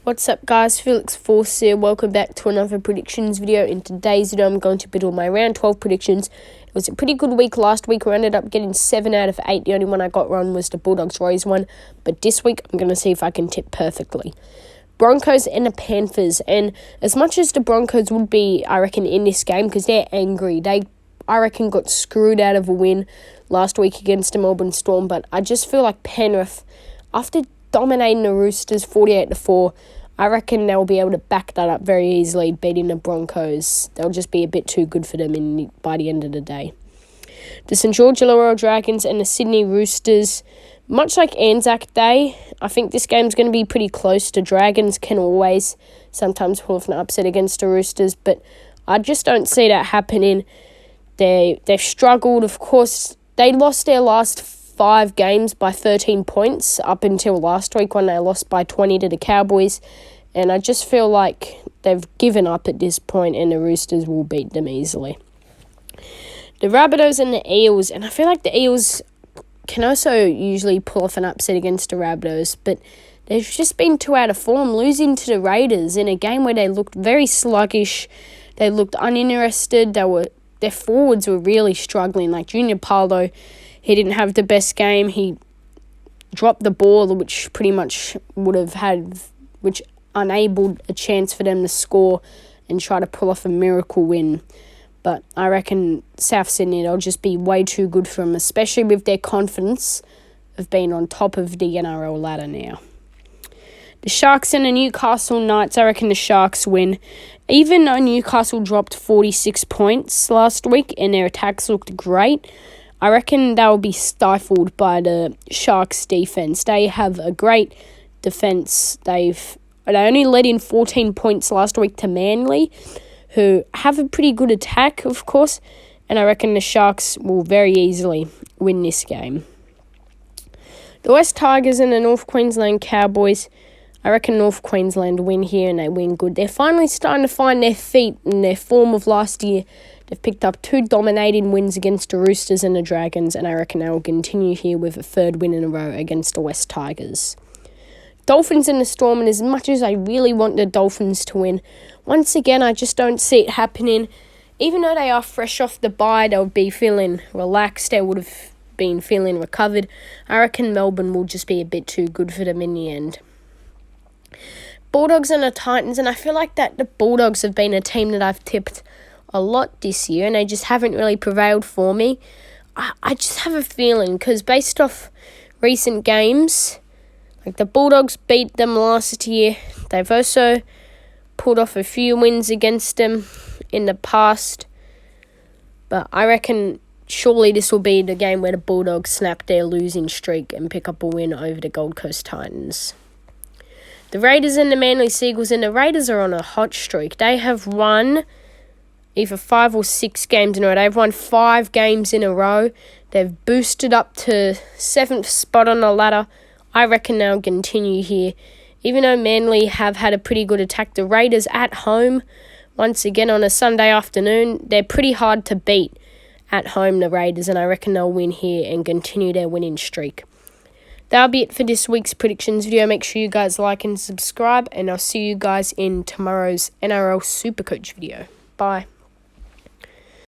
What's up guys, Felix Force here. Welcome back to another predictions video. In today's video I'm going to be doing my round 12 predictions. It was a pretty good week last week. I ended up getting 7 out of 8. The only one I got wrong was the Bulldogs-Warriors one. But this week I'm going to see if I can tip perfectly. Broncos and the Panthers. And as much as the Broncos would be, I reckon, in this game because they're angry. They, I reckon, got screwed out of a win last week against the Melbourne Storm. But I just feel like Penrith, after dominating the Roosters 48-4, I reckon they'll be able to back that up very easily, beating the Broncos. They'll just be a bit too good for them by the end of the day. The St George Illawarra Dragons and the Sydney Roosters, much like Anzac Day, I think this game's going to be pretty close. The Dragons can always sometimes pull off an upset against the Roosters, but I just don't see that happening. They've struggled, of course. They lost their last 5 games by 13 points up until last week when they lost by 20 to the Cowboys. And I just feel like they've given up at this point and the Roosters will beat them easily. The Rabbitohs and the Eels. And I feel like the Eels can also usually pull off an upset against the Rabbitohs. But they've just been too out of form, losing to the Raiders in a game where they looked very sluggish. They looked uninterested. Their forwards were really struggling. Like Junior Paulo, he didn't have the best game. He dropped the ball, which pretty much which enabled a chance for them to score and try to pull off a miracle win. But I reckon South Sydney, they'll just be way too good for them, especially with their confidence of being on top of the NRL ladder now. The Sharks and the Newcastle Knights, I reckon the Sharks win. Even though Newcastle dropped 46 points last week and their attacks looked great, I reckon they'll be stifled by the Sharks' defense. They have a great defense. They only led in 14 points last week to Manly, who have a pretty good attack, of course, and I reckon the Sharks will very easily win this game. The West Tigers and the North Queensland Cowboys, I reckon North Queensland win here and they win good. They're finally starting to find their feet in their form of last year. They've picked up 2 dominating wins against the Roosters and the Dragons, and I reckon they will continue here with a 3rd win in a row against the West Tigers. Dolphins and the Storm, and as much as I really want the Dolphins to win, once again, I just don't see it happening. Even though they are fresh off the bye, they'll be feeling relaxed. They would have been feeling recovered. I reckon Melbourne will just be a bit too good for them in the end. Bulldogs and the Titans, and I feel like that the Bulldogs have been a team that I've tipped a lot this year, and they just haven't really prevailed for me. I just have a feeling, because based off recent games, like the Bulldogs beat them last year. They've also pulled off a few wins against them in the past. But I reckon surely this will be the game where the Bulldogs snap their losing streak and pick up a win over the Gold Coast Titans. The Raiders and the Manly Seagulls, and the Raiders are on a hot streak. They have won either 5 or 6 games in a row. They've won 5 games in a row. They've boosted up to 7th spot on the ladder. I reckon they'll continue here. Even though Manly have had a pretty good attack, the Raiders at home, once again on a Sunday afternoon, they're pretty hard to beat at home, the Raiders, and I reckon they'll win here and continue their winning streak. That'll be it for this week's predictions video. Make sure you guys like and subscribe, and I'll see you guys in tomorrow's NRL Supercoach video. Bye.